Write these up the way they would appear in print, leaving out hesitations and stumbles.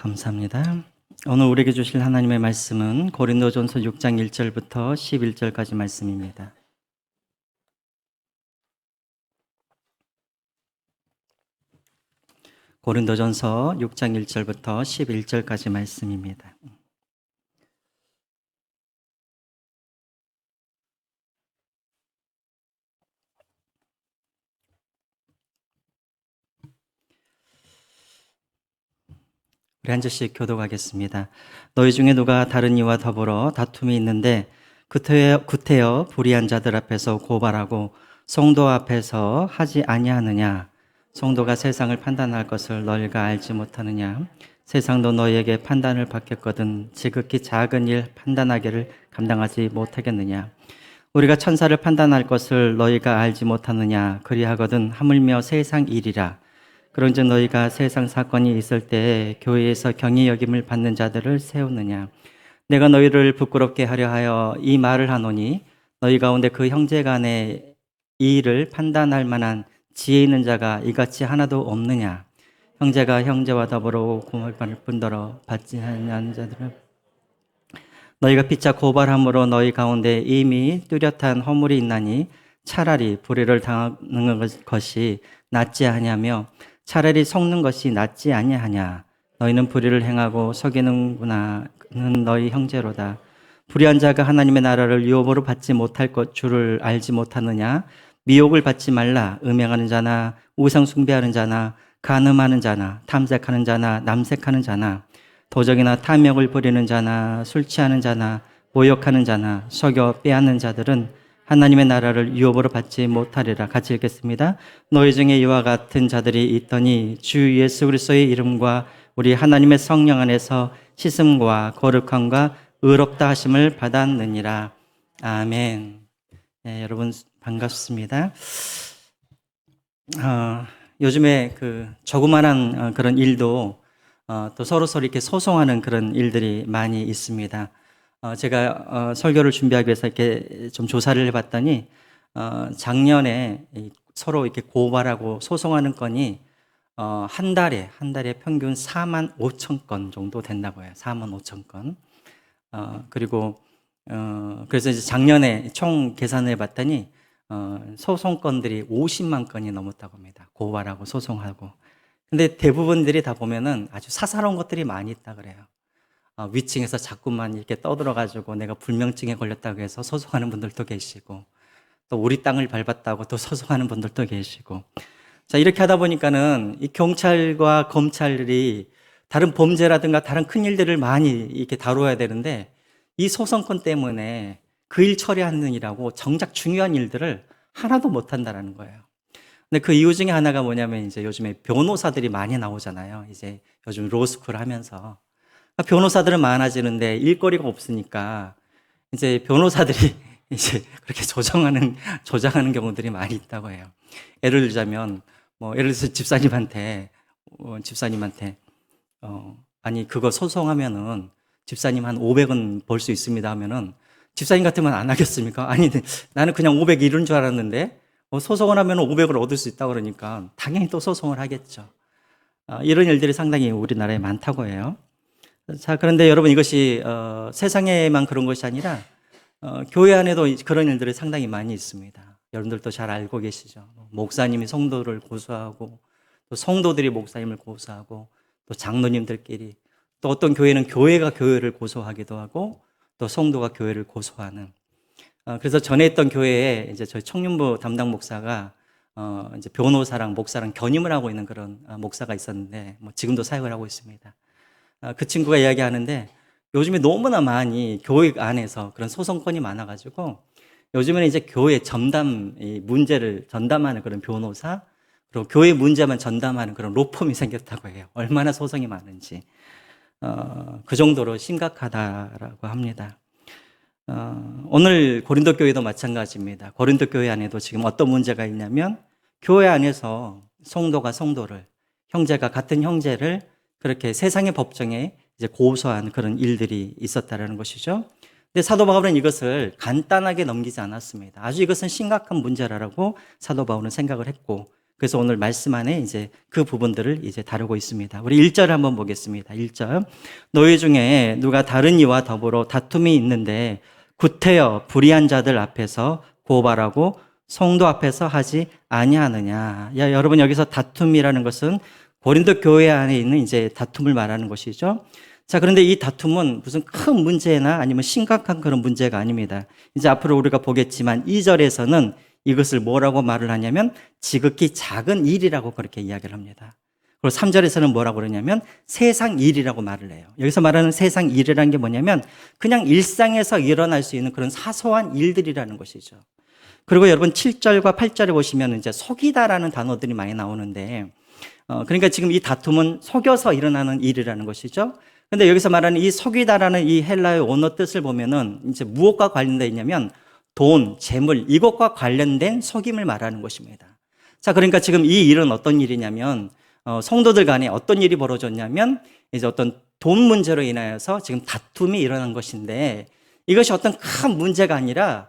감사합니다. 오늘 우리에게 주실 하나님의 말씀은 고린도전서 6장 1절부터 11절까지 말씀입니다. 고린도전서 6장 1절부터 11절까지 말씀입니다. 우리 한 절씩 교독하겠습니다. 너희 중에 누가 다른 이와 더불어 다툼이 있는데 구태여 불의한 자들 앞에서 고발하고 성도 앞에서 하지 아니하느냐? 성도가 세상을 판단할 것을 너희가 알지 못하느냐? 세상도 너희에게 판단을 받겠거든 지극히 작은 일 판단하기를 감당하지 못하겠느냐? 우리가 천사를 판단할 것을 너희가 알지 못하느냐? 그리하거든 하물며 세상 일이라. 그런즉 너희가 세상 사건이 있을 때 교회에서 경히 여김을 받는 자들을 세우느냐? 내가 너희를 부끄럽게 하려 하여 이 말을 하노니 너희 가운데 그 형제 간의 이 일을 판단할 만한 지혜 있는 자가 이같이 하나도 없느냐? 형제가 형제와 더불어 고발받을 뿐더러 받지 않는 자들은 너희가 피차 고발함으로 너희 가운데 이미 뚜렷한 허물이 있나니 차라리 불의를 당하는 것이 낫지 아니하며 차라리 속는 것이 낫지 아니하냐. 너희는 불의를 행하고 속이는구나. 그는 너희 형제로다. 불의한 자가 하나님의 나라를 유업으로 받지 못할 것 줄을 알지 못하느냐. 미혹을 받지 말라. 음행하는 자나 우상 숭배하는 자나 간음하는 자나 탐색하는 자나 남색하는 자나 도적이나 탐욕을 부리는 자나 술 취하는 자나 모욕하는 자나 속여 빼앗는 자들은 하나님의 나라를 유업으로 받지 못하리라. 같이 읽겠습니다. 너희 중에 이와 같은 자들이 있더니 주 예수 그리스도의 이름과 우리 하나님의 성령 안에서 씻음과 거룩함과 의롭다 하심을 받았느니라. 아멘. 네, 여러분 반갑습니다. 요즘에 그 조그만한 그런 일도 또 서로 이렇게 소송하는 그런 일들이 많이 있습니다. 제가 설교를 준비하기 위해서 이렇게 좀 조사를 해봤더니 작년에 서로 이렇게 고발하고 소송하는 건이 한 달에 평균 4만 5천 건 정도 된다고 해요. 4만 5천 건. 그리고 그래서 이제 작년에 총 계산을 해봤더니 소송 건들이 50만 건이 넘었다고 합니다. 고발하고 소송하고. 근데 대부분들이 다 보면은 아주 사사로운 것들이 많이 있다 그래요. 위층에서 자꾸만 이렇게 떠들어가지고 내가 불면증에 걸렸다고 해서 소송하는 분들도 계시고, 또 우리 땅을 밟았다고 또 소송하는 분들도 계시고. 자, 이렇게 하다 보니까는 이 경찰과 검찰이 다른 범죄라든가 다른 큰 일들을 많이 이렇게 다루어야 되는데, 이 소송건 때문에 그 일 처리하는 일하고 정작 중요한 일들을 하나도 못 한다라는 거예요. 근데 그 이유 중에 하나가 뭐냐면 이제 요즘에 변호사들이 많이 나오잖아요. 이제 요즘 로스쿨 하면서. 변호사들은 많아지는데 일거리가 없으니까 이제 변호사들이 이제 그렇게 조장하는 경우들이 많이 있다고 해요. 예를 들자면, 예를 들어서 집사님한테, 아니, 그거 소송하면은 집사님 한 500원 벌 수 있습니다 하면은 집사님 같으면 안 하겠습니까? 아니, 나는 그냥 500 이른 줄 알았는데 소송을 하면 500을 얻을 수 있다고 그러니까 당연히 또 소송을 하겠죠. 이런 일들이 상당히 우리나라에 많다고 해요. 자, 그런데 여러분 이것이 세상에만 그런 것이 아니라 교회 안에도 그런 일들이 상당히 많이 있습니다. 여러분들도 잘 알고 계시죠. 목사님이 성도를 고소하고 또 성도들이 목사님을 고소하고 또 장로님들끼리 또 어떤 교회는 교회가 교회를 고소하기도 하고 또 성도가 교회를 고소하는. 그래서 전에 있던 교회에 이제 저희 청년부 담당 목사가 이제 변호사랑 목사랑 견임을 하고 있는 그런 목사가 있었는데 지금도 사역을 하고 있습니다. 그 친구가 이야기하는데 요즘에 너무나 많이 교회 안에서 그런 소송건이 많아가지고 요즘에는 이제 교회 문제를 전담하는 그런 변호사, 그리고 교회 문제만 전담하는 그런 로펌이 생겼다고 해요. 얼마나 소송이 많은지. 그 정도로 심각하다라고 합니다. 오늘 고린도 교회도 마찬가지입니다. 고린도 교회 안에도 지금 어떤 문제가 있냐면 교회 안에서 성도가 성도를, 형제가 같은 형제를 그렇게 세상의 법정에 이제 고소한 그런 일들이 있었다라는 것이죠. 근데 사도 바울은 이것을 간단하게 넘기지 않았습니다. 아주 이것은 심각한 문제라고 사도 바울은 생각을 했고, 그래서 오늘 말씀 안에 이제 그 부분들을 이제 다루고 있습니다. 우리 1절 한번 보겠습니다. 1절. 너희 중에 누가 다른 이와 더불어 다툼이 있는데 구태여 불의한 자들 앞에서 고발하고 성도 앞에서 하지 아니하느냐. 야, 여러분 여기서 다툼이라는 것은 고린도 교회 안에 있는 이제 다툼을 말하는 것이죠. 자, 그런데 이 다툼은 무슨 큰 문제나 아니면 심각한 그런 문제가 아닙니다. 이제 앞으로 우리가 보겠지만 2절에서는 이것을 뭐라고 말을 하냐면 지극히 작은 일이라고 그렇게 이야기를 합니다. 그리고 3절에서는 뭐라고 그러냐면 세상 일이라고 말을 해요. 여기서 말하는 세상 일이라는 게 뭐냐면 그냥 일상에서 일어날 수 있는 그런 사소한 일들이라는 것이죠. 그리고 여러분 7절과 8절에 보시면 이제 속이다라는 단어들이 많이 나오는데 그러니까 지금 이 다툼은 속여서 일어나는 일이라는 것이죠. 근데 여기서 말하는 이 속이다라는 이 헬라의 원어 뜻을 보면은 이제 무엇과 관련되어 있냐면 돈, 재물, 이것과 관련된 속임을 말하는 것입니다. 자, 그러니까 지금 이 일은 어떤 일이냐면, 성도들 간에 어떤 일이 벌어졌냐면, 이제 어떤 돈 문제로 인하여서 지금 다툼이 일어난 것인데, 이것이 어떤 큰 문제가 아니라,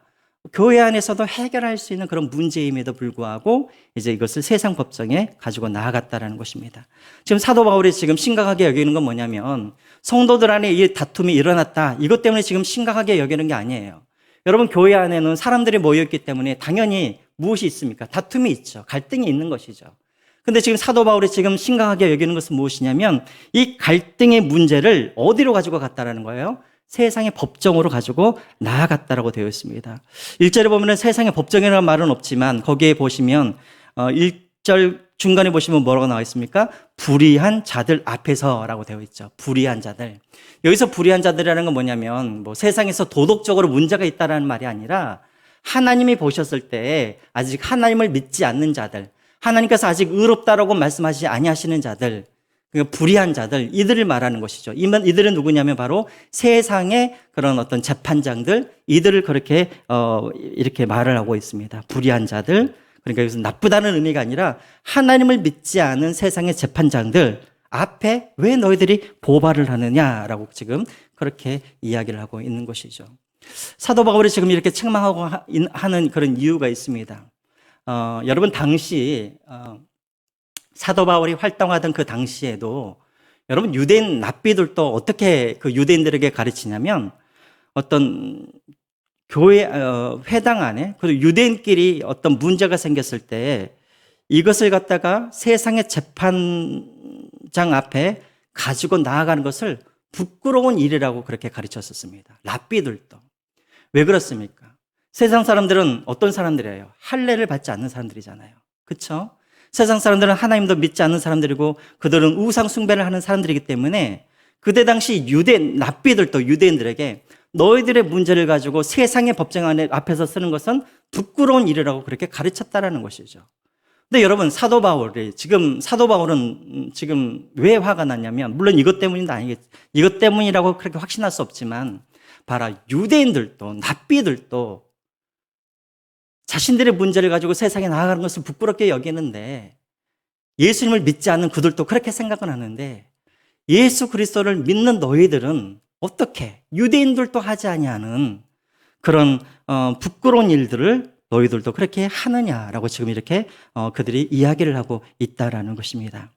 교회 안에서도 해결할 수 있는 그런 문제임에도 불구하고, 이제 이것을 세상 법정에 가지고 나아갔다라는 것입니다. 지금 사도 바울이 지금 심각하게 여기는 건 뭐냐면, 성도들 안에 이 다툼이 일어났다. 이것 때문에 지금 심각하게 여기는 게 아니에요. 여러분 교회 안에는 사람들이 모여있기 때문에 당연히 무엇이 있습니까? 다툼이 있죠. 갈등이 있는 것이죠. 근데 지금 사도 바울이 지금 심각하게 여기는 것은 무엇이냐면 이 갈등의 문제를 어디로 가지고 갔다라는 거예요? 세상의 법정으로 가지고 나아갔다라고 되어 있습니다. 1절에 보면 세상의 법정이라는 말은 없지만 거기에 보시면 1절 중간에 보시면 뭐라고 나와 있습니까? 불의한 자들 앞에서라고 되어 있죠. 불의한 자들. 여기서 불의한 자들이라는 건 뭐냐면 뭐 세상에서 도덕적으로 문제가 있다라는 말이 아니라 하나님이 보셨을 때 아직 하나님을 믿지 않는 자들, 하나님께서 아직 의롭다라고 말씀하시지 아니하시는 자들, 그러니까 불의한 자들, 이들을 말하는 것이죠. 이들은 누구냐면 바로 세상의 그런 어떤 재판장들, 이들을 그렇게 이렇게 말을 하고 있습니다. 불의한 자들. 그러니까 여기서 나쁘다는 의미가 아니라 하나님을 믿지 않은 세상의 재판장들 앞에 왜 너희들이 고발을 하느냐라고 지금 그렇게 이야기를 하고 있는 것이죠. 사도 바울이 지금 이렇게 책망하고 하는 그런 이유가 있습니다. 여러분 당시 사도 바울이 활동하던 그 당시에도 여러분 유대인 랍비들도 어떻게 그 유대인들에게 가르치냐면 어떤 교회 회당 안에 그리고 유대인끼리 어떤 문제가 생겼을 때 이것을 갖다가 세상의 재판장 앞에 가지고 나아가는 것을 부끄러운 일이라고 그렇게 가르쳤었습니다. 랍비들도. 왜 그렇습니까? 세상 사람들은 어떤 사람들이에요? 할례를 받지 않는 사람들이잖아요. 그렇죠? 세상 사람들은 하나님도 믿지 않는 사람들이고 그들은 우상 숭배를 하는 사람들이기 때문에 그때 당시 랍비들도 유대인들에게 너희들의 문제를 가지고 세상의 법정 앞에서 쓰는 것은 부끄러운 일이라고 그렇게 가르쳤다라는 것이죠. 근데 여러분 사도 바울은 지금 왜 화가 났냐면 물론 이것 때문은 아니겠죠. 이것 때문이라고 그렇게 확신할 수 없지만 봐라 유대인들도 랍비들도 자신들의 문제를 가지고 세상에 나아가는 것을 부끄럽게 여기는데 예수님을 믿지 않는 그들도 그렇게 생각은 하는데 예수 그리스도를 믿는 너희들은 어떻게 유대인들도 하지 아니하는 그런 부끄러운 일들을 너희들도 그렇게 하느냐라고 지금 이렇게 그들이 이야기를 하고 있다라는 것입니다.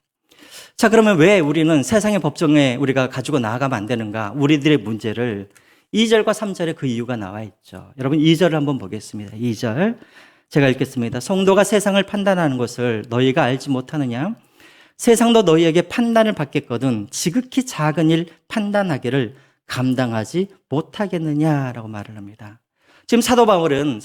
자, 그러면 왜 우리는 세상의 법정에 우리가 가지고 나아가면 안 되는가? 우리들의 문제를 2절과 3절에 그 이유가 나와 있죠. 여러분 2절을 한번 보겠습니다. 2절 제가 읽겠습니다. 성도가 세상을 판단하는 것을 너희가 알지 못하느냐? 세상도 너희에게 판단을 받겠거든 지극히 작은 일 판단하기를 감당하지 못하겠느냐라고 말을 합니다. 지금 사도 바울은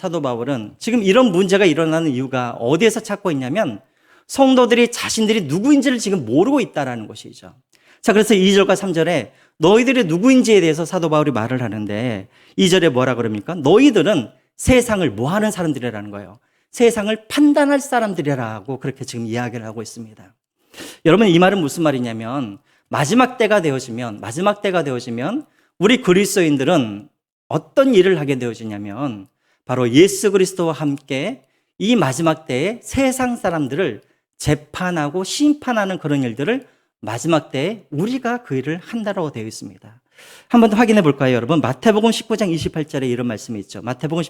지금 이런 문제가 일어나는 이유가 어디에서 찾고 있냐면 성도들이 자신들이 누구인지를 지금 모르고 있다라는 것이죠. 자, 그래서 2절과 3절에 너희들이 누구인지에 대해서 사도 바울이 말을 하는데 2절에 뭐라 그럽니까? 너희들은 세상을 뭐 하는 사람들이라는 거예요. 세상을 판단할 사람들이라고 그렇게 지금 이야기를 하고 있습니다. 여러분 이 말은 무슨 말이냐면 마지막 때가 되어지면 우리 그리스도인들은 어떤 일을 하게 되어지냐면 바로 예수 그리스도와 함께 이 마지막 때에 세상 사람들을 재판하고 심판하는 그런 일들을 마지막 때에 우리가 그 일을 한다고 되어 있습니다. 한번 더 확인해 볼까요, 여러분? 마태복음 19장 28절에 이런 말씀이 있죠. 마태복음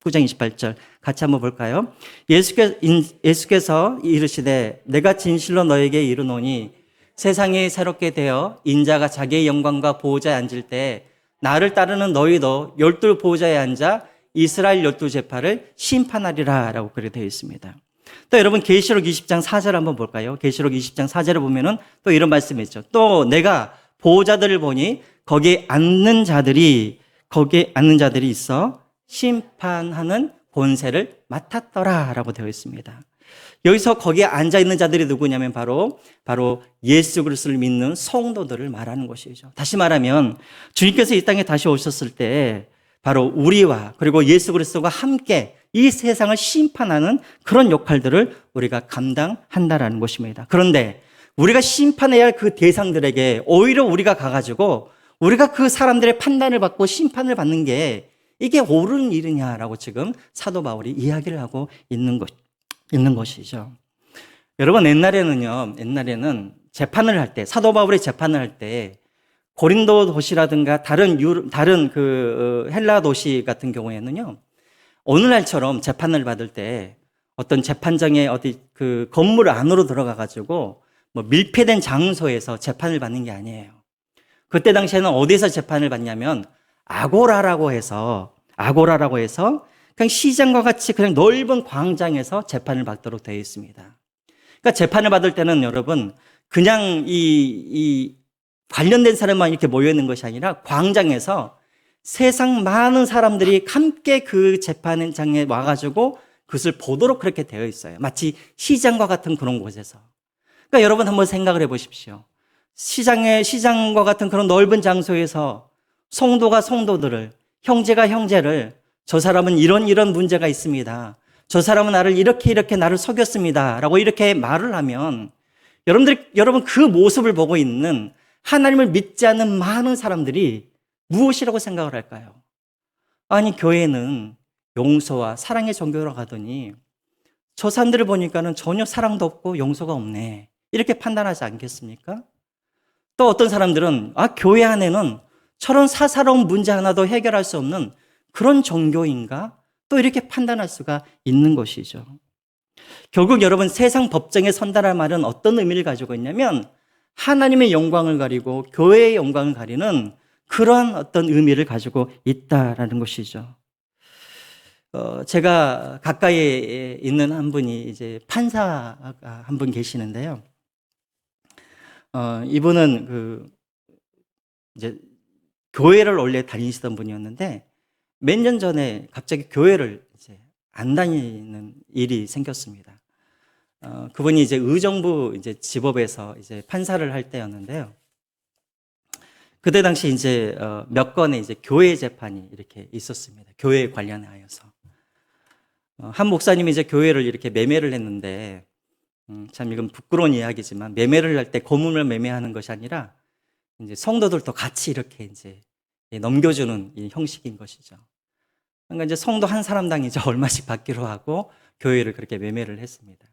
19장 28절 같이 한번 볼까요? 예수께서 이르시되 내가 진실로 너에게 이르노니 세상이 새롭게 되어 인자가 자기의 영광과 보호자에 앉을 때 나를 따르는 너희도 12 보호자에 앉아 이스라엘 12지파를 심판하리라 라고 그렇게 되어 있습니다. 또 여러분 계시록 20장 4절 한번 볼까요? 계시록 20장 4절을 보면은 또 이런 말씀이 있죠. 또 내가 보호자들을 보니 거기에 앉는 자들이 있어 심판하는 본세를 맡았더라 라고 되어 있습니다. 여기서 거기에 앉아 있는 자들이 누구냐면 바로 예수 그리스도를 믿는 성도들을 말하는 것이죠. 다시 말하면 주님께서 이 땅에 다시 오셨을 때 바로 우리와 그리고 예수 그리스도가 함께 이 세상을 심판하는 그런 역할들을 우리가 감당한다라는 것입니다. 그런데 우리가 심판해야 할 그 대상들에게 오히려 우리가 가가지고 우리가 그 사람들의 판단을 받고 심판을 받는 게 이게 옳은 일이냐라고 지금 사도 바울이 이야기를 하고 있는 것이죠. 여러분 옛날에는 재판을 할 때, 사도 바울의 재판을 할 때 고린도 도시라든가 다른 그 헬라 도시 같은 경우에는요, 오늘날처럼 재판을 받을 때 어떤 재판장의 어디 그 건물 안으로 들어가 가지고 뭐 밀폐된 장소에서 재판을 받는 게 아니에요. 그때 당시에는 어디서 재판을 받냐면 아고라라고 해서 그냥 시장과 같이 그냥 넓은 광장에서 재판을 받도록 되어 있습니다. 그러니까 재판을 받을 때는 여러분 그냥 이 관련된 사람만 이렇게 모여 있는 것이 아니라 광장에서 세상 많은 사람들이 함께 그 재판장에 와가지고 그것을 보도록 그렇게 되어 있어요. 마치 시장과 같은 그런 곳에서. 그러니까 여러분 한번 생각을 해보십시오. 시장과 같은 그런 넓은 장소에서 성도가 성도들을, 형제가 형제를, 저 사람은 이런 문제가 있습니다. 저 사람은 나를 이렇게 나를 속였습니다. 라고 이렇게 말을 하면 여러분 그 모습을 보고 있는 하나님을 믿지 않는 많은 사람들이 무엇이라고 생각을 할까요? 아니, 교회는 용서와 사랑의 종교라고 하더니 저 사람들을 보니까는 전혀 사랑도 없고 용서가 없네. 이렇게 판단하지 않겠습니까? 또 어떤 사람들은 교회 안에는 저런 사사로운 문제 하나도 해결할 수 없는 그런 종교인가? 또 이렇게 판단할 수가 있는 것이죠. 결국 여러분 세상 법정에 선다라는 말은 어떤 의미를 가지고 있냐면 하나님의 영광을 가리고 교회의 영광을 가리는 그러한 어떤 의미를 가지고 있다라는 것이죠. 제가 가까이에 있는 한 분이 이제 판사가 한 분 계시는데요. 이분은 이제 교회를 원래 다니시던 분이었는데 몇 년 전에 갑자기 교회를 이제 안 다니는 일이 생겼습니다. 그분이 이제 의정부 이제 지법에서 이제 판사를 할 때였는데요. 그때 당시 이제 몇 건의 이제 교회 재판이 이렇게 있었습니다. 교회에 관련하여서. 한 목사님이 이제 교회를 이렇게 매매를 했는데, 참 이건 부끄러운 이야기지만 매매를 할 때 고문을 매매하는 것이 아니라 이제 성도들도 같이 이렇게 이제 넘겨주는 이 형식인 것이죠. 그러니까 이제 성도 한 사람당 이제 얼마씩 받기로 하고 교회를 그렇게 매매를 했습니다.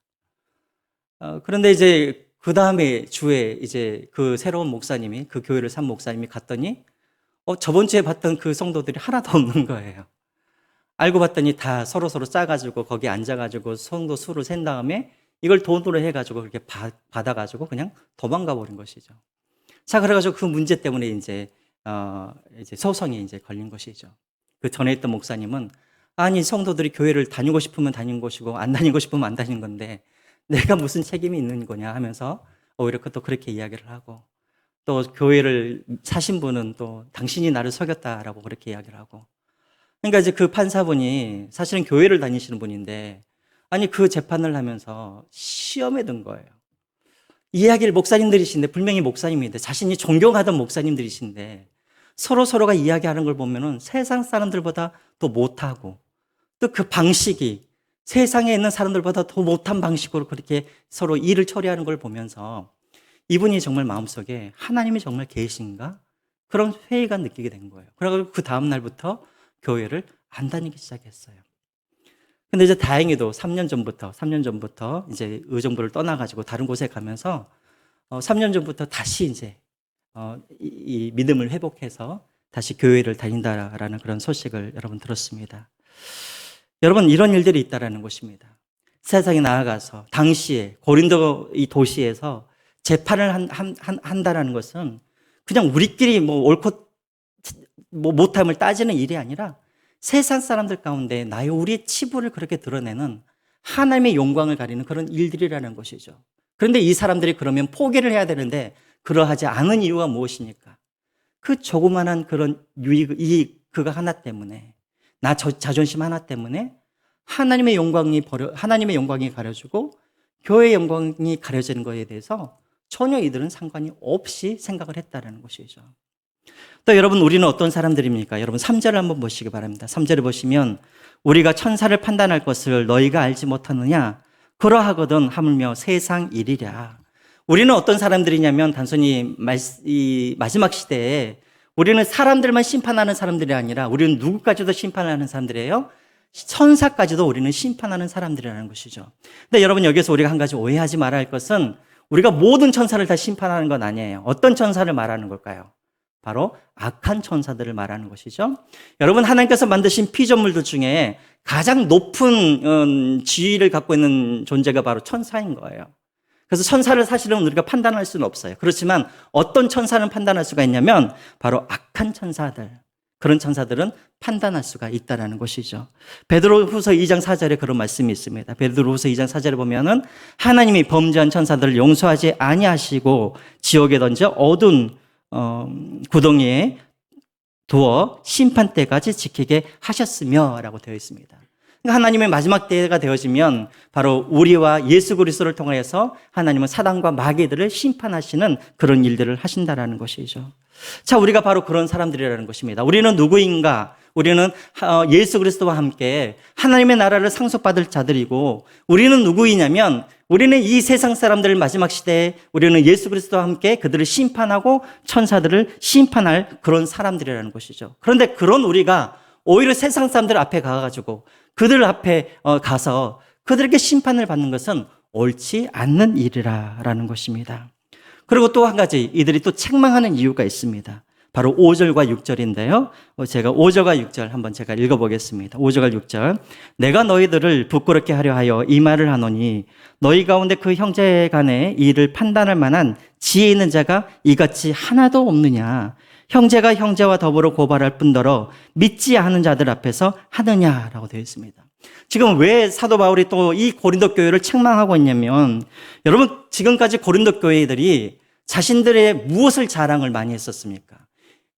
그런데 이제 그 다음에 주에 이제 그 새로운 목사님이 그 교회를 산 목사님이 갔더니 저번 주에 봤던 그 성도들이 하나도 없는 거예요. 알고 봤더니 다 서로 짜가지고 거기 앉아가지고 성도 수를 센 다음에 이걸 돈으로 해가지고 그렇게 받아가지고 그냥 도망가 버린 것이죠. 자, 그래가지고 그 문제 때문에 이제 소송이 이제 걸린 것이죠. 그 전에 있던 목사님은 아니 성도들이 교회를 다니고 싶으면 다니는 것이고 안 다니고 싶으면 안 다니는 건데 내가 무슨 책임이 있는 거냐 하면서 오히려 또 그렇게 이야기를 하고 또 교회를 사신 분은 또 당신이 나를 속였다라고 그렇게 이야기를 하고 그러니까 이제 그 판사분이 사실은 교회를 다니시는 분인데 아니 그 재판을 하면서 시험에 든 거예요. 이야기를 목사님들이신데 분명히 목사님인데 자신이 존경하던 목사님들이신데 서로가 이야기하는 걸 보면은 세상 사람들보다 더 못하고 또 그 방식이 세상에 있는 사람들보다 더 못한 방식으로 그렇게 서로 일을 처리하는 걸 보면서 이분이 정말 마음속에 하나님이 정말 계신가? 그런 회의가 느끼게 된 거예요. 그래서 그 다음 날부터 교회를 안 다니기 시작했어요. 근데 이제 다행히도 3년 전부터 이제 의정부를 떠나가지고 다른 곳에 가면서 3년 전부터 다시 이제 이 믿음을 회복해서 다시 교회를 다닌다라는 그런 소식을 여러분 들었습니다. 여러분, 이런 일들이 있다라는 것입니다. 세상에 나아가서 당시에 고린도 이 도시에서 재판을 한다라는 것은 그냥 우리끼리 뭐 옳고 뭐 못함을 따지는 일이 아니라 세상 사람들 가운데 나의 우리의 치부를 그렇게 드러내는 하나님의 영광을 가리는 그런 일들이라는 것이죠. 그런데 이 사람들이 그러면 포기를 해야 되는데 그러하지 않은 이유가 무엇입니까? 그 조그만한 그런 그거 하나 때문에, 자존심 하나 때문에 하나님의 영광이 가려지고 교회의 영광이 가려지는 것에 대해서 전혀 이들은 상관이 없이 생각을 했다는 것이죠. 또 여러분, 우리는 어떤 사람들입니까? 여러분 3절을 한번 보시기 바랍니다. 3절을 보시면 우리가 천사를 판단할 것을 너희가 알지 못하느냐? 그러하거든 하물며 세상 일이랴. 우리는 어떤 사람들이냐면 단순히 이 마지막 시대에 우리는 사람들만 심판하는 사람들이 아니라 우리는 누구까지도 심판하는 사람들이에요. 천사까지도 우리는 심판하는 사람들이라는 것이죠. 근데 여러분, 여기서 우리가 한 가지 오해하지 말아야 할 것은 우리가 모든 천사를 다 심판하는 건 아니에요. 어떤 천사를 말하는 걸까요? 바로 악한 천사들을 말하는 것이죠. 여러분, 하나님께서 만드신 피조물들 중에 가장 높은 지위를 갖고 있는 존재가 바로 천사인 거예요. 그래서 천사를 사실은 우리가 판단할 수는 없어요. 그렇지만 어떤 천사는 판단할 수가 있냐면 바로 악한 천사들, 그런 천사들은 판단할 수가 있다는 것이죠. 베드로후서 2장 4절에 그런 말씀이 있습니다. 베드로후서 2장 4절에 보면은 하나님이 범죄한 천사들을 용서하지 아니하시고 지옥에 던져 어두운 구덩이에 두어 심판 때까지 지키게 하셨으며 라고 되어 있습니다. 하나님의 마지막 때가 되어지면 바로 우리와 예수 그리스도를 통해서 하나님은 사단과 마귀들을 심판하시는 그런 일들을 하신다라는 것이죠. 자, 우리가 바로 그런 사람들이라는 것입니다. 우리는 누구인가? 우리는 예수 그리스도와 함께 하나님의 나라를 상속받을 자들이고, 우리는 누구이냐면 우리는 이 세상 사람들을 마지막 시대에 우리는 예수 그리스도와 함께 그들을 심판하고 천사들을 심판할 그런 사람들이라는 것이죠. 그런데 그런 우리가 오히려 세상 사람들 앞에 가가지고 그들 앞에 가서 그들에게 심판을 받는 것은 옳지 않는 일이라는 것입니다. 그리고 또 한 가지, 이들이 또 책망하는 이유가 있습니다. 바로 5절과 6절인데요. 제가 5절과 6절 한번 제가 읽어보겠습니다. 5절과 6절. 내가 너희들을 부끄럽게 하려 하여 이 말을 하노니 너희 가운데 그 형제 간의 일을 판단할 만한 지혜 있는 자가 이같이 하나도 없느냐? 형제가 형제와 더불어 고발할 뿐더러 믿지 않은 자들 앞에서 하느냐라고 되어 있습니다. 지금 왜 사도 바울이 또 이 고린도 교회를 책망하고 있냐면, 여러분, 지금까지 고린도 교회들이 자신들의 무엇을 자랑을 많이 했었습니까?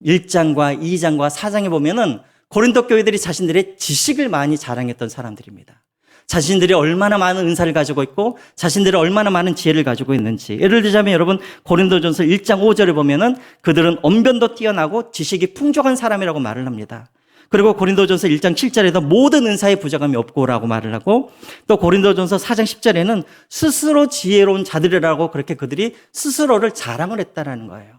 1장과 2장과 4장에 보면은 고린도 교회들이 자신들의 지식을 많이 자랑했던 사람들입니다. 자신들이 얼마나 많은 은사를 가지고 있고 자신들이 얼마나 많은 지혜를 가지고 있는지. 예를 들자면 여러분, 고린도전서 1장 5절에 보면은 그들은 언변도 뛰어나고 지식이 풍족한 사람이라고 말을 합니다. 그리고 고린도전서 1장 7절에도 모든 은사에 부족함이 없고라고 말을 하고, 또 고린도전서 4장 10절에는 스스로 지혜로운 자들이라고 그렇게 그들이 스스로를 자랑을 했다라는 거예요.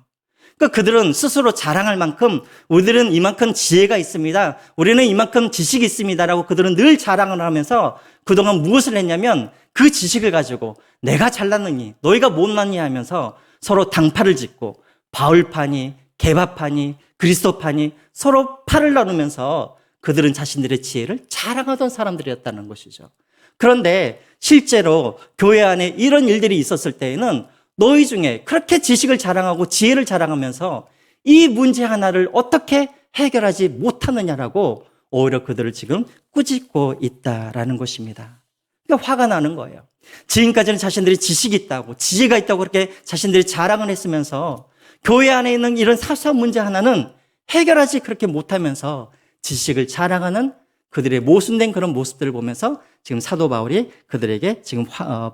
그러니까 그들은 스스로 자랑할 만큼 우리들은 이만큼 지혜가 있습니다, 우리는 이만큼 지식이 있습니다라고 그들은 늘 자랑을 하면서 그동안 무엇을 했냐면 그 지식을 가지고 내가 잘났느니 너희가 못났니 하면서 서로 당파를 짓고 바울파니 게바파니 그리스도파니 서로 팔을 나누면서 그들은 자신들의 지혜를 자랑하던 사람들이었다는 것이죠. 그런데 실제로 교회 안에 이런 일들이 있었을 때에는 너희 중에 그렇게 지식을 자랑하고 지혜를 자랑하면서 이 문제 하나를 어떻게 해결하지 못하느냐라고 오히려 그들을 지금 꾸짖고 있다라는 것입니다. 그러니까 화가 나는 거예요. 지금까지는 자신들이 지식이 있다고 지혜가 있다고 그렇게 자신들이 자랑을 했으면서 교회 안에 있는 이런 사소한 문제 하나는 해결하지 그렇게 못하면서 지식을 자랑하는 그들의 모순된 그런 모습들을 보면서 지금 사도 바울이 그들에게 지금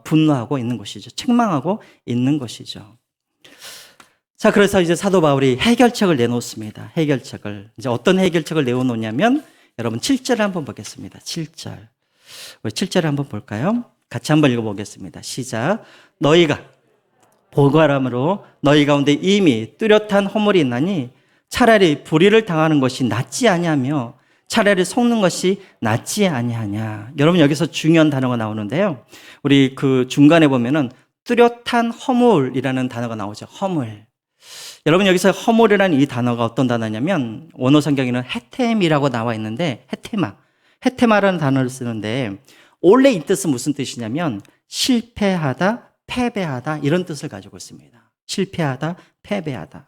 분노하고 있는 것이죠. 책망하고 있는 것이죠. 자, 그래서 이제 사도 바울이 해결책을 내놓습니다. 해결책을. 이제 어떤 해결책을 내놓냐면 여러분 7절을 한번 보겠습니다. 7절. 우리 7절을 한번 볼까요? 같이 한번 읽어보겠습니다. 시작. 너희가 보관함으로 너희 가운데 이미 뚜렷한 허물이 있나니 차라리 불의를 당하는 것이 낫지 아니하며 차라리 속는 것이 낫지 아니하냐. 여러분, 여기서 중요한 단어가 나오는데요. 우리 그 중간에 보면은 뚜렷한 허물이라는 단어가 나오죠. 허물. 여러분, 여기서 허물이라는 이 단어가 어떤 단어냐면 원어 성경에는 헤템이라고 나와 있는데 헤테마라는 단어를 쓰는데 원래 이 뜻은 무슨 뜻이냐면 실패하다, 패배하다 이런 뜻을 가지고 있습니다. 실패하다, 패배하다.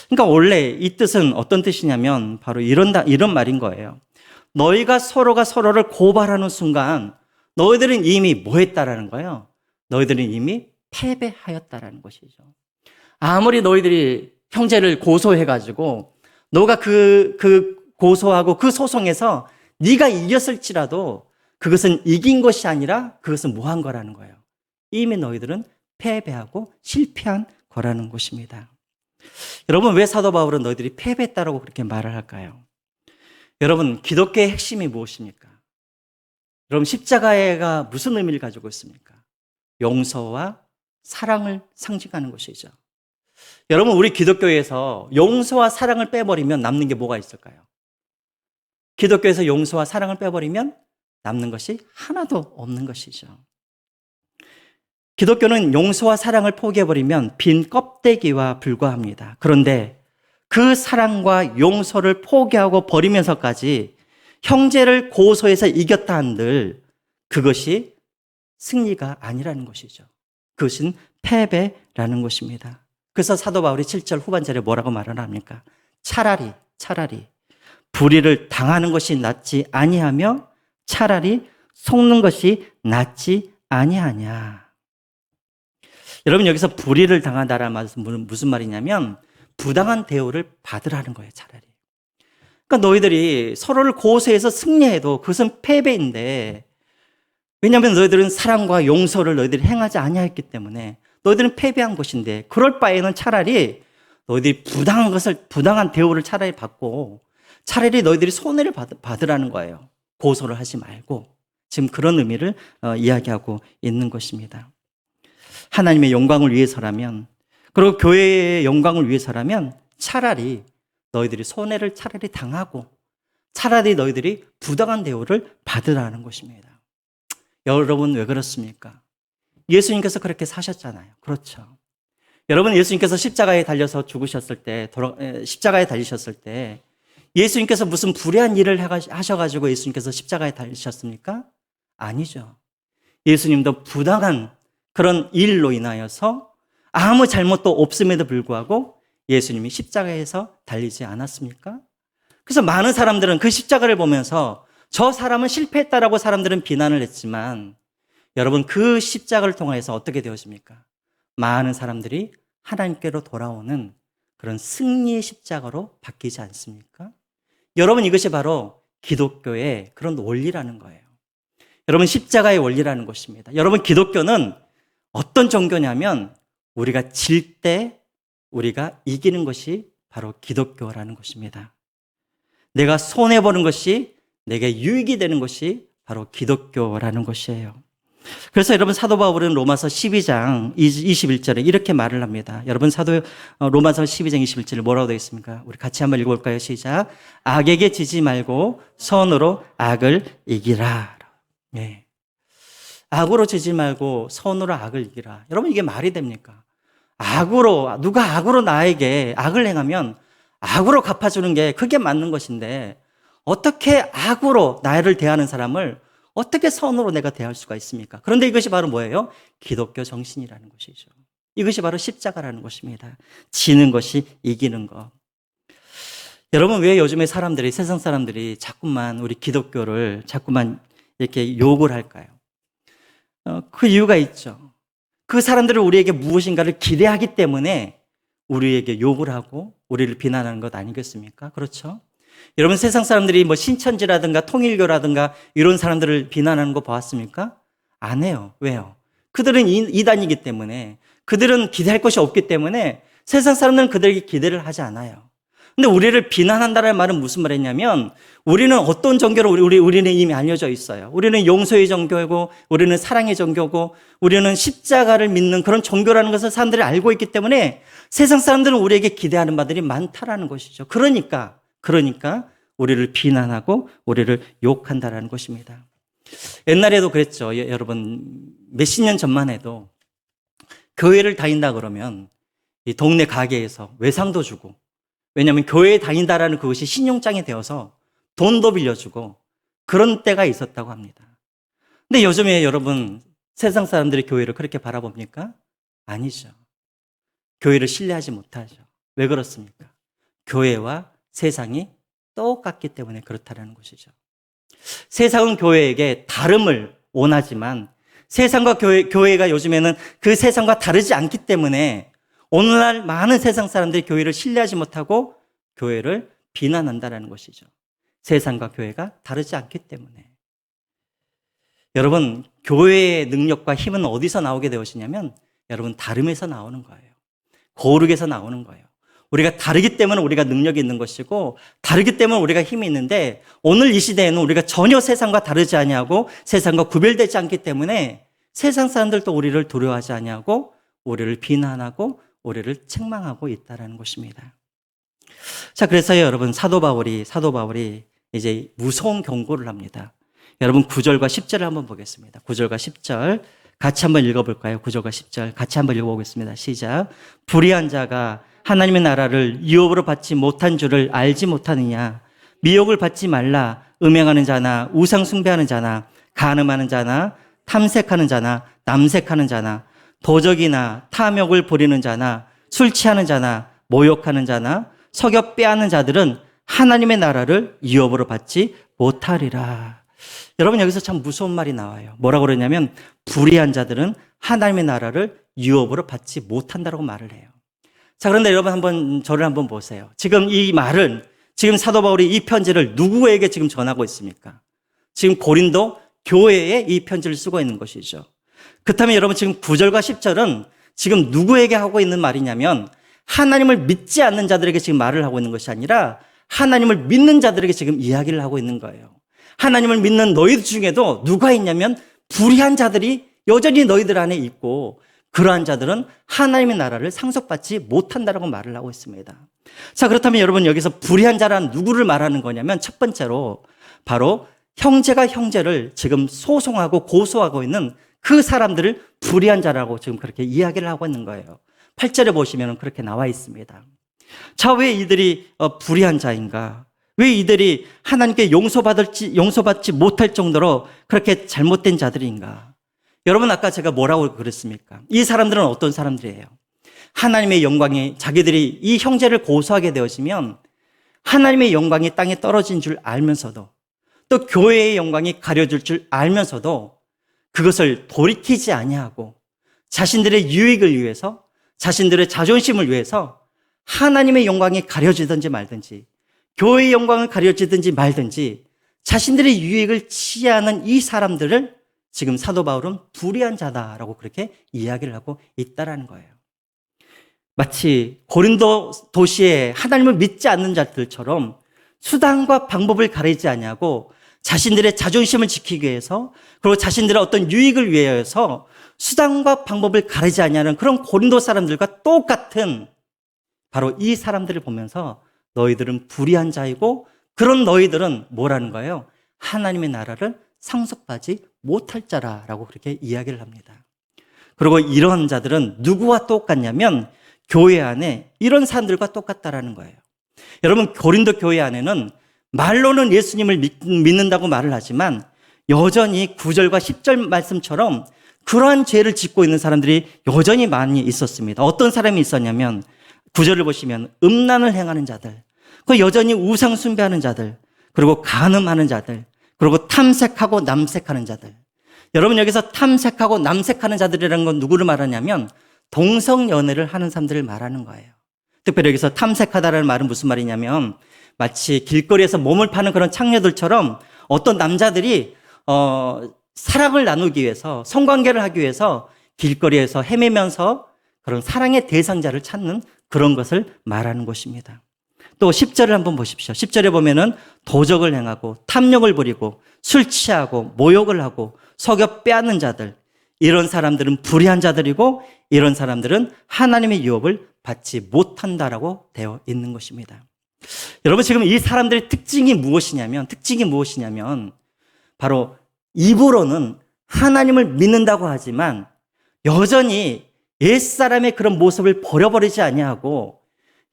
그러니까 원래 이 뜻은 어떤 뜻이냐면 바로 이런 말인 거예요. 너희가 서로가 서로를 고발하는 순간 너희들은 이미 뭐 했다라는 거예요? 너희들은 이미 패배하였다라는 것이죠. 아무리 너희들이 형제를 고소해가지고 너가 그 고소하고 그 소송에서 네가 이겼을지라도 그것은 이긴 것이 아니라 그것은 뭐한 거라는 거예요. 이미 너희들은 패배하고 실패한 거라는 것입니다. 여러분, 왜 사도 바울은 너희들이 패배했다라고 그렇게 말을 할까요? 여러분, 기독교의 핵심이 무엇입니까? 여러분, 십자가가 무슨 의미를 가지고 있습니까? 용서와 사랑을 상징하는 것이죠. 여러분, 우리 기독교에서 용서와 사랑을 빼버리면 남는 게 뭐가 있을까요? 기독교에서 용서와 사랑을 빼버리면 남는 것이 하나도 없는 것이죠. 기독교는 용서와 사랑을 포기해버리면 빈 껍데기와 불과합니다. 그런데 그 사랑과 용서를 포기하고 버리면서까지 형제를 고소해서 이겼다 한들 그것이 승리가 아니라는 것이죠. 그것은 패배라는 것입니다. 그래서 사도 바울이 7절 후반절에 뭐라고 말을 합니까? 차라리 불의를 당하는 것이 낫지 아니하며 차라리 속는 것이 낫지 아니하냐. 여러분, 여기서 불의를 당한다라는 말은 무슨 말이냐면 부당한 대우를 받으라는 거예요. 차라리. 그러니까 너희들이 서로를 고소해서 승리해도 그것은 패배인데, 왜냐하면 너희들은 사랑과 용서를 너희들이 행하지 아니하였기 때문에 너희들은 패배한 것인데, 그럴 바에는 차라리 너희들이 부당한 대우를 차라리 받고 차라리 너희들이 손해를 받으라는 거예요. 고소를 하지 말고. 지금 그런 의미를 이야기하고 있는 것입니다. 하나님의 영광을 위해서라면, 그리고 교회의 영광을 위해서라면 차라리 너희들이 손해를 차라리 당하고 차라리 너희들이 부당한 대우를 받으라는 것입니다. 여러분, 왜 그렇습니까? 예수님께서 그렇게 사셨잖아요. 그렇죠. 여러분, 예수님께서 십자가에 달려서 죽으셨을 때, 십자가에 달리셨을 때 예수님께서 무슨 불의한 일을 하셔가지고 예수님께서 십자가에 달리셨습니까? 아니죠. 예수님도 부당한 그런 일로 인하여서 아무 잘못도 없음에도 불구하고 예수님이 십자가에서 달리지 않았습니까? 그래서 많은 사람들은 그 십자가를 보면서 저 사람은 실패했다라고 사람들은 비난을 했지만, 여러분, 그 십자가를 통해서 어떻게 되었습니까? 많은 사람들이 하나님께로 돌아오는 그런 승리의 십자가로 바뀌지 않습니까? 여러분, 이것이 바로 기독교의 그런 원리라는 거예요. 여러분, 십자가의 원리라는 것입니다. 여러분, 기독교는 어떤 종교냐면 우리가 질 때 우리가 이기는 것이 바로 기독교라는 것입니다. 내가 손해보는 것이 내게 유익이 되는 것이 바로 기독교라는 것이에요. 그래서 여러분, 사도 바울은 로마서 12장 21절에 이렇게 말을 합니다. 여러분, 로마서 12장 21절에 뭐라고 되어 있습니까? 우리 같이 한번 읽어볼까요? 시작. 악에게 지지 말고 선으로 악을 이기라. 네. 악으로 지지 말고 선으로 악을 이기라. 여러분, 이게 말이 됩니까? 누가 악으로 나에게 악을 행하면 악으로 갚아주는 게 그게 맞는 것인데, 어떻게 악으로 나를 대하는 사람을 어떻게 선으로 내가 대할 수가 있습니까? 그런데 이것이 바로 뭐예요? 기독교 정신이라는 것이죠. 이것이 바로 십자가라는 것입니다. 지는 것이 이기는 것. 여러분, 왜 요즘에 세상 사람들이 자꾸만 우리 기독교를 자꾸만 이렇게 욕을 할까요? 그 이유가 있죠. 그 사람들은 우리에게 무엇인가를 기대하기 때문에 우리에게 욕을 하고 우리를 비난하는 것 아니겠습니까? 그렇죠? 여러분, 세상 사람들이 뭐 신천지라든가 통일교라든가 이런 사람들을 비난하는 거 보았습니까? 안 해요. 왜요? 그들은 이단이기 때문에, 그들은 기대할 것이 없기 때문에 세상 사람들은 그들에게 기대를 하지 않아요. 근데 우리를 비난한다는 말은 무슨 말이냐면, 우리는 어떤 종교로 우리는 이미 알려져 있어요. 우리는 용서의 종교고, 우리는 사랑의 종교고, 우리는 십자가를 믿는 그런 종교라는 것을 사람들이 알고 있기 때문에 세상 사람들은 우리에게 기대하는 바들이 많다라는 것이죠. 그러니까 우리를 비난하고 우리를 욕한다라는 것입니다. 옛날에도 그랬죠. 여러분, 몇십 년 전만 해도 교회를 다닌다 그러면 이 동네 가게에서 외상도 주고, 왜냐하면 교회에 다닌다라는 그것이 신용장이 되어서 돈도 빌려주고, 그런 때가 있었다고 합니다. 근데 요즘에 여러분 세상 사람들이 교회를 그렇게 바라봅니까? 아니죠. 교회를 신뢰하지 못하죠. 왜 그렇습니까? 교회와 세상이 똑같기 때문에 그렇다는 것이죠. 세상은 교회에게 다름을 원하지만 세상과 교회가 요즘에는 그 세상과 다르지 않기 때문에 오늘날 많은 세상 사람들이 교회를 신뢰하지 못하고 교회를 비난한다는 것이죠. 세상과 교회가 다르지 않기 때문에. 여러분, 교회의 능력과 힘은 어디서 나오게 되었냐면 여러분 다름에서 나오는 거예요. 거룩에서 나오는 거예요. 우리가 다르기 때문에 우리가 능력이 있는 것이고 다르기 때문에 우리가 힘이 있는데 오늘 이 시대에는 우리가 전혀 세상과 다르지 아니하고 세상과 구별되지 않기 때문에 세상 사람들도 우리를 두려워하지 아니하고 우리를 비난하고 우리를 책망하고 있다는 것입니다. 자, 그래서요 여러분 사도 바울이 이제 무서운 경고를 합니다. 여러분 9절과 10절을 한번 보겠습니다. 9절과 10절 같이 한번 읽어볼까요? 9절과 10절 같이 한번 읽어보겠습니다. 시작. 불의한 자가 하나님의 나라를 유업으로 받지 못한 줄을 알지 못하느냐. 미혹을 받지 말라. 음행하는 자나 우상 숭배하는 자나 간음하는 자나 탐색하는 자나 남색하는 자나 도적이나 탐욕을 부리는 자나 술 취하는 자나 모욕하는 자나 석여 빼앗는 자들은 하나님의 나라를 유업으로 받지 못하리라. 여러분 여기서 참 무서운 말이 나와요. 뭐라고 그러냐면 불의한 자들은 하나님의 나라를 유업으로 받지 못한다고 말을 해요. 자, 그런데 여러분 저를 한번 보세요. 지금 이 말은 지금 사도 바울이 이 편지를 누구에게 지금 전하고 있습니까? 지금 고린도 교회에 이 편지를 쓰고 있는 것이죠. 그렇다면 여러분 지금 9절과 10절은 지금 누구에게 하고 있는 말이냐면 하나님을 믿지 않는 자들에게 지금 말을 하고 있는 것이 아니라 하나님을 믿는 자들에게 지금 이야기를 하고 있는 거예요. 하나님을 믿는 너희들 중에도 누가 있냐면 불의한 자들이 여전히 너희들 안에 있고 그러한 자들은 하나님의 나라를 상속받지 못한다라고 말을 하고 있습니다. 자, 그렇다면 여러분 여기서 불의한 자란 누구를 말하는 거냐면 첫 번째로 바로 형제가 형제를 지금 소송하고 고소하고 있는 그 사람들을 불의한 자라고 지금 그렇게 이야기를 하고 있는 거예요. 8절에 보시면 그렇게 나와 있습니다. 자, 왜 이들이 불의한 자인가? 왜 이들이 하나님께 용서받지 못할 정도로 그렇게 잘못된 자들인가? 여러분 아까 제가 뭐라고 그랬습니까? 이 사람들은 어떤 사람들이에요? 하나님의 영광이 자기들이 이 형제를 고소하게 되어지면 하나님의 영광이 땅에 떨어진 줄 알면서도 또 교회의 영광이 가려질 줄 알면서도 그것을 돌이키지 아니하고 자신들의 유익을 위해서 자신들의 자존심을 위해서 하나님의 영광이 가려지든지 말든지 교회의 영광을 가려지든지 말든지 자신들의 유익을 취하는 이 사람들을 지금 사도 바울은 불의한 자다라고 그렇게 이야기를 하고 있다라는 거예요. 마치 고린도 도시에 하나님을 믿지 않는 자들처럼 수단과 방법을 가리지 아니하고 자신들의 자존심을 지키기 위해서 그리고 자신들의 어떤 유익을 위해서 수단과 방법을 가리지 아니하는 그런 고린도 사람들과 똑같은 바로 이 사람들을 보면서 너희들은 불의한 자이고 그런 너희들은 뭐라는 거예요? 하나님의 나라를 상속받지 못할 자라라고 그렇게 이야기를 합니다. 그리고 이런 자들은 누구와 똑같냐면 교회 안에 이런 사람들과 똑같다라는 거예요. 여러분 고린도 교회 안에는 말로는 예수님을 믿는다고 말을 하지만 여전히 9절과 10절 말씀처럼 그러한 죄를 짓고 있는 사람들이 여전히 많이 있었습니다. 어떤 사람이 있었냐면 9절을 보시면 음란을 행하는 자들, 그 여전히 우상 숭배하는 자들, 그리고 간음하는 자들, 그리고 탐색하고 남색하는 자들. 여러분 여기서 탐색하고 남색하는 자들이라는 건 누구를 말하냐면 동성연애를 하는 사람들을 말하는 거예요. 특별히 여기서 탐색하다라는 말은 무슨 말이냐면 마치 길거리에서 몸을 파는 그런 창녀들처럼 어떤 남자들이 사랑을 나누기 위해서 성관계를 하기 위해서 길거리에서 헤매면서 그런 사랑의 대상자를 찾는 그런 것을 말하는 것입니다. 또 10절을 한번 보십시오. 10절에 보면은 도적을 행하고 탐욕을 부리고 술 취하고 모욕을 하고 속여 빼앗는 자들, 이런 사람들은 불의한 자들이고 이런 사람들은 하나님의 유업을 받지 못한다라고 되어 있는 것입니다. 여러분 지금 이 사람들의 특징이 무엇이냐면 바로 입으로는 하나님을 믿는다고 하지만 여전히 옛사람의 그런 모습을 버려버리지 아니하고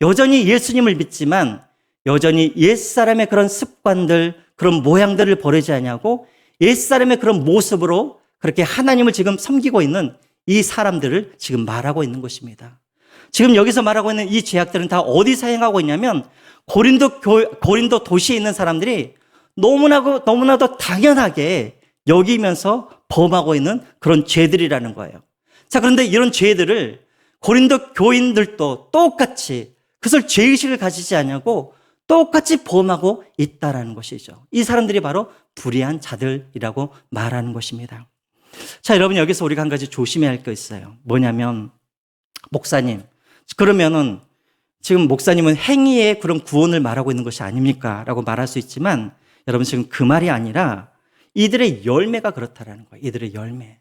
여전히 예수님을 믿지만 여전히 옛사람의 그런 습관들, 그런 모양들을 버리지 않냐고 옛사람의 그런 모습으로 그렇게 하나님을 지금 섬기고 있는 이 사람들을 지금 말하고 있는 것입니다. 지금 여기서 말하고 있는 이 죄악들은 다 어디서 행하고 있냐면 고린도 도시에 있는 사람들이 너무나도 당연하게 여기면서 범하고 있는 그런 죄들이라는 거예요. 자, 그런데 이런 죄들을 고린도 교인들도 똑같이 그것을 죄의식을 가지지 않냐고 똑같이 범하고 있다라는 것이죠. 이 사람들이 바로 불의한 자들이라고 말하는 것입니다. 자, 여러분 여기서 우리가 한 가지 조심해야 할 게 있어요. 뭐냐면 목사님, 그러면은 지금 목사님은 행위의 그런 구원을 말하고 있는 것이 아닙니까? 라고 말할 수 있지만 여러분 지금 그 말이 아니라 이들의 열매가 그렇다라는 거예요. 이들의 열매.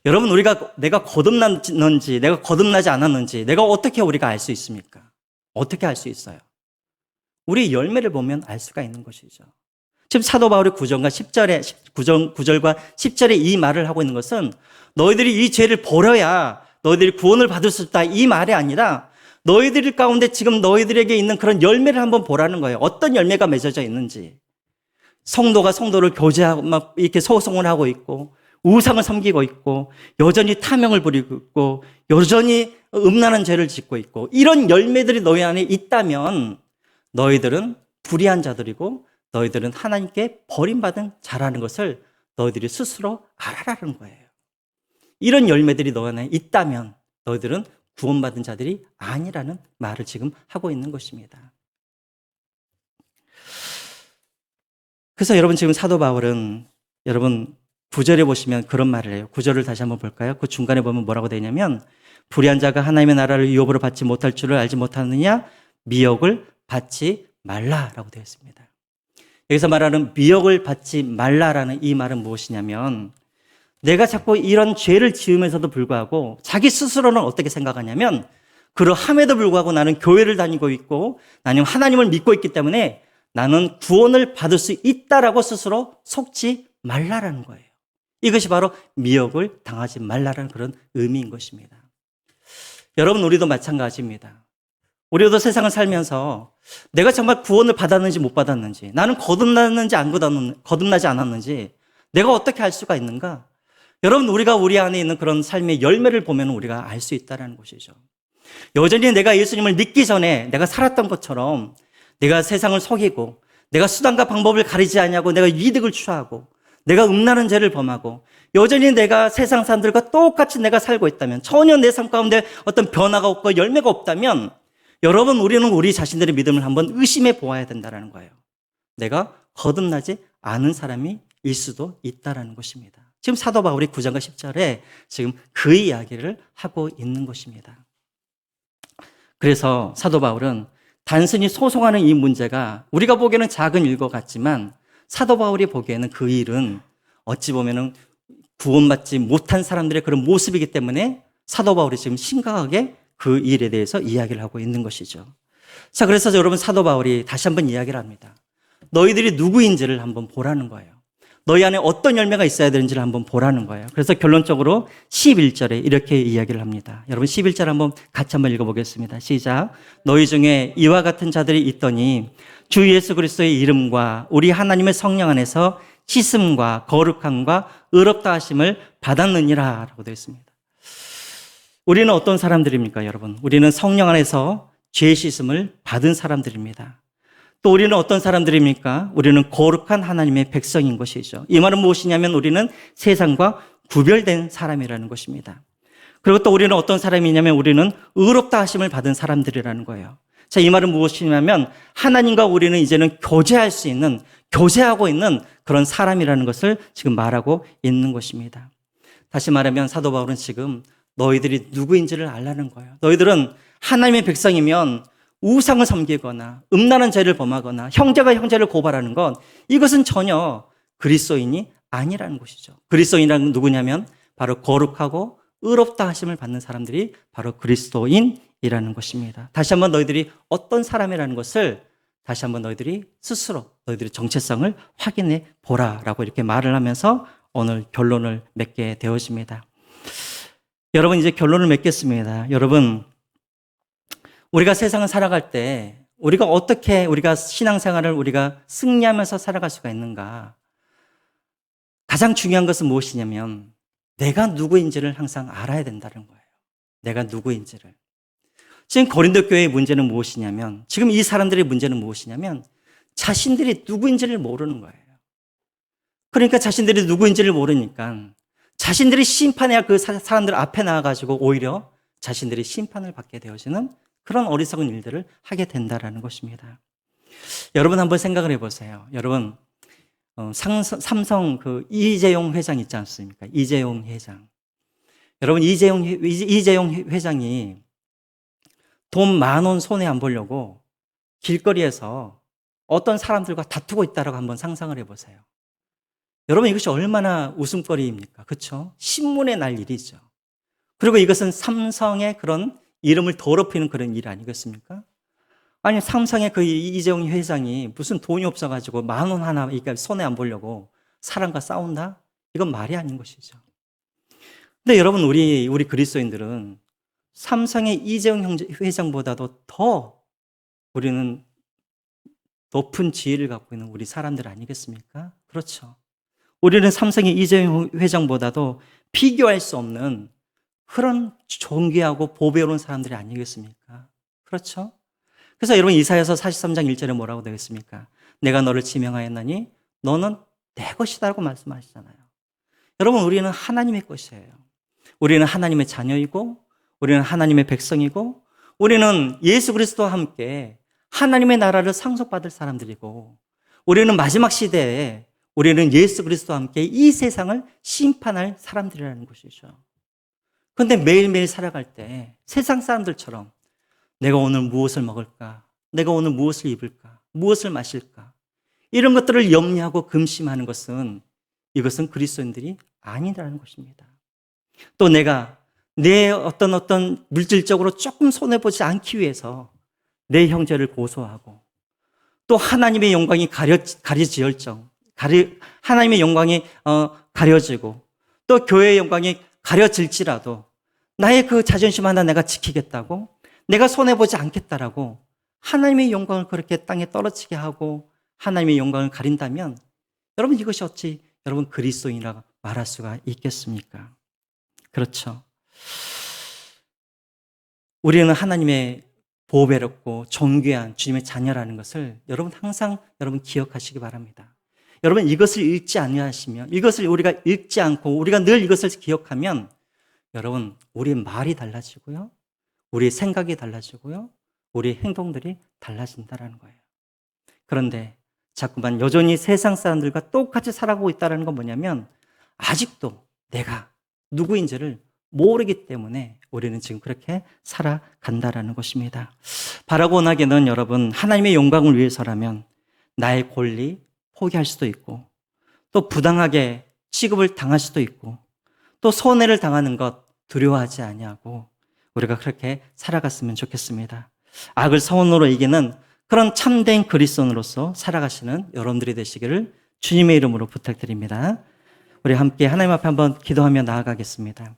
여러분 내가 거듭났는지 내가 거듭나지 않았는지 내가 어떻게 우리가 알 수 있습니까? 어떻게 알 수 있어요? 우리 열매를 보면 알 수가 있는 것이죠. 지금 사도 바울이 9절과 10절에 이 말을 하고 있는 것은 너희들이 이 죄를 버려야 너희들이 구원을 받을 수 있다 이 말이 아니라 너희들 가운데 지금 너희들에게 있는 그런 열매를 한번 보라는 거예요. 어떤 열매가 맺어져 있는지. 성도가 성도를 교제하고 막 이렇게 소송을 하고 있고 우상을 섬기고 있고 여전히 탐욕을 부리고 있고 여전히 음란한 죄를 짓고 있고 이런 열매들이 너희 안에 있다면 너희들은 불의한 자들이고 너희들은 하나님께 버림받은 자라는 것을 너희들이 스스로 알아라는 거예요. 이런 열매들이 너희 안에 있다면 너희들은 구원받은 자들이 아니라는 말을 지금 하고 있는 것입니다. 그래서 여러분 지금 사도 바울은 여러분 9절에 보시면 그런 말을 해요. 9절을 다시 한번 볼까요? 그 중간에 보면 뭐라고 되냐면 불의한 자가 하나님의 나라를 유업으로 받지 못할 줄을 알지 못하느냐 미혹을 받지 말라라고 되어 있습니다. 여기서 말하는 미혹을 받지 말라라는 이 말은 무엇이냐면 내가 자꾸 이런 죄를 지으면서도 불구하고 자기 스스로는 어떻게 생각하냐면 그러함에도 불구하고 나는 교회를 다니고 있고 나는 하나님을 믿고 있기 때문에 나는 구원을 받을 수 있다라고 스스로 속지 말라라는 거예요. 이것이 바로 미혹을 당하지 말라라는 그런 의미인 것입니다. 여러분 우리도 마찬가지입니다. 우리도 세상을 살면서 내가 정말 구원을 받았는지 못 받았는지 나는 거듭났는지 거듭나지 않았는지 내가 어떻게 알 수가 있는가? 여러분 우리가 우리 안에 있는 그런 삶의 열매를 보면 우리가 알 수 있다는 것이죠. 여전히 내가 예수님을 믿기 전에 내가 살았던 것처럼 내가 세상을 속이고 내가 수단과 방법을 가리지 않냐고 내가 이득을 취하고 내가 음란한 죄를 범하고 여전히 내가 세상 사람들과 똑같이 내가 살고 있다면 전혀 내 삶 가운데 어떤 변화가 없고 열매가 없다면 여러분 우리는 우리 자신들의 믿음을 한번 의심해 보아야 된다는 거예요. 내가 거듭나지 않은 사람이 일 수도 있다는 것입니다. 지금 사도 바울이 9장과 10절에 지금 그 이야기를 하고 있는 것입니다. 그래서 사도 바울은 단순히 소송하는 이 문제가 우리가 보기에는 작은 일과 같지만 사도 바울이 보기에는 그 일은 어찌 보면은 구원받지 못한 사람들의 그런 모습이기 때문에 사도 바울이 지금 심각하게 그 일에 대해서 이야기를 하고 있는 것이죠. 자, 그래서 여러분 사도 바울이 다시 한번 이야기를 합니다. 너희들이 누구인지를 한번 보라는 거예요. 너희 안에 어떤 열매가 있어야 되는지를 한번 보라는 거예요. 그래서 결론적으로 11절에 이렇게 이야기를 합니다. 여러분 11절 한번 같이 한번 읽어보겠습니다. 시작. 너희 중에 이와 같은 자들이 있더니 주 예수 그리스도의 이름과 우리 하나님의 성령 안에서 씻음과 거룩함과 의롭다 하심을 받았느니라 라고 되어 있습니다. 우리는 어떤 사람들입니까, 여러분? 우리는 성령 안에서 죄 씻음을 받은 사람들입니다. 또 우리는 어떤 사람들입니까? 우리는 거룩한 하나님의 백성인 것이죠. 이 말은 무엇이냐면 우리는 세상과 구별된 사람이라는 것입니다. 그리고 또 우리는 어떤 사람이냐면 우리는 의롭다 하심을 받은 사람들이라는 거예요. 자, 이 말은 무엇이냐면 하나님과 우리는 이제는 교제하고 있는 그런 사람이라는 것을 지금 말하고 있는 것입니다. 다시 말하면 사도 바울은 지금 너희들이 누구인지를 알라는 거예요. 너희들은 하나님의 백성이면 우상을 섬기거나 음란한 죄를 범하거나 형제가 형제를 고발하는 건 이것은 전혀 그리스도인이 아니라는 것이죠. 그리스도인이라는 누구냐면 바로 거룩하고 의롭다 하심을 받는 사람들이 바로 그리스도인이라는 것입니다. 다시 한번 너희들이 어떤 사람이라는 것을 다시 한번 너희들이 스스로 너희들의 정체성을 확인해 보라라고 이렇게 말을 하면서 오늘 결론을 맺게 되어집니다. 여러분 이제 결론을 맺겠습니다. 여러분 우리가 세상을 살아갈 때 우리가 어떻게 우리가 신앙생활을 우리가 승리하면서 살아갈 수가 있는가? 가장 중요한 것은 무엇이냐면 내가 누구인지를 항상 알아야 된다는 거예요. 내가 누구인지를. 지금 고린도 교회의 문제는 무엇이냐면, 지금 이 사람들의 문제는 무엇이냐면 자신들이 누구인지를 모르는 거예요. 그러니까 자신들이 누구인지를 모르니까 자신들이 심판해야 그 사람들 앞에 나와가지고 오히려 자신들이 심판을 받게 되어지는 그런 어리석은 일들을 하게 된다라는 것입니다. 여러분 한번 생각을 해보세요. 여러분 삼성 그 이재용 회장 있지 않습니까? 이재용 회장. 여러분 이재용 회장이 돈 10,000원 손해 안 보려고 길거리에서 어떤 사람들과 다투고 있다라고 한번 상상을 해보세요. 여러분 이것이 얼마나 웃음거리입니까? 그렇죠? 신문에 날 일이죠. 그리고 이것은 삼성의 그런 이름을 더럽히는 그런 일 아니겠습니까? 아니 삼성의 그 이재용 회장이 무슨 돈이 없어가지고 10,000원 하나 그러니까 손해 안 보려고 사람과 싸운다? 이건 말이 아닌 것이죠. 근데 여러분 우리 그리스도인들은 삼성의 이재용 회장보다도 더 우리는 높은 지위를 갖고 있는 우리 사람들 아니겠습니까? 그렇죠. 우리는 삼성의 이재용 회장보다도 비교할 수 없는 그런 존귀하고 보배로운 사람들이 아니겠습니까? 그렇죠? 그래서 여러분 이사야서 43장 1절에 뭐라고 되겠습니까? 내가 너를 지명하였나니 너는 내 것이다라고 말씀하시잖아요. 여러분 우리는 하나님의 것이에요. 우리는 하나님의 자녀이고 우리는 하나님의 백성이고 우리는 예수 그리스도와 함께 하나님의 나라를 상속받을 사람들이고 우리는 마지막 시대에 우리는 예수 그리스도와 함께 이 세상을 심판할 사람들이라는 것이죠. 그런데 매일매일 살아갈 때 세상 사람들처럼 내가 오늘 무엇을 먹을까? 내가 오늘 무엇을 입을까? 무엇을 마실까? 이런 것들을 염려하고 금심하는 것은 이것은 그리스도인들이 아니라는 것입니다. 또 내가 내 어떤 물질적으로 조금 손해보지 않기 위해서 내 형제를 고소하고 또 하나님의 영광이 가려지열정 하나님의 영광이 가려지고 또 교회의 영광이 가려질지라도 나의 그 자존심 하나 내가 지키겠다고 내가 손해보지 않겠다라고 하나님의 영광을 그렇게 땅에 떨어지게 하고 하나님의 영광을 가린다면 여러분 이것이 어찌 여러분 그리스도인이라고 말할 수가 있겠습니까? 그렇죠. 우리는 하나님의 보배롭고 존귀한 주님의 자녀라는 것을 여러분 항상 여러분 기억하시기 바랍니다. 여러분 이것을 읽지 아니하시면 이것을 우리가 읽지 않고 우리가 늘 이것을 기억하면 여러분 우리의 말이 달라지고요. 우리의 생각이 달라지고요. 우리의 행동들이 달라진다는 거예요. 그런데 자꾸만 여전히 세상 사람들과 똑같이 살아가고 있다는 건 뭐냐면 아직도 내가 누구인지를 모르기 때문에 우리는 지금 그렇게 살아간다라는 것입니다. 바라고 원하기는 여러분 하나님의 영광을 위해서라면 나의 권리 포기할 수도 있고 또 부당하게 취급을 당할 수도 있고 또 손해를 당하는 것 두려워하지 아니하고 우리가 그렇게 살아갔으면 좋겠습니다. 악을 선으로 이기는 그런 참된 그리스도인으로서 살아가시는 여러분들이 되시기를 주님의 이름으로 부탁드립니다. 우리 함께 하나님 앞에 한번 기도하며 나아가겠습니다.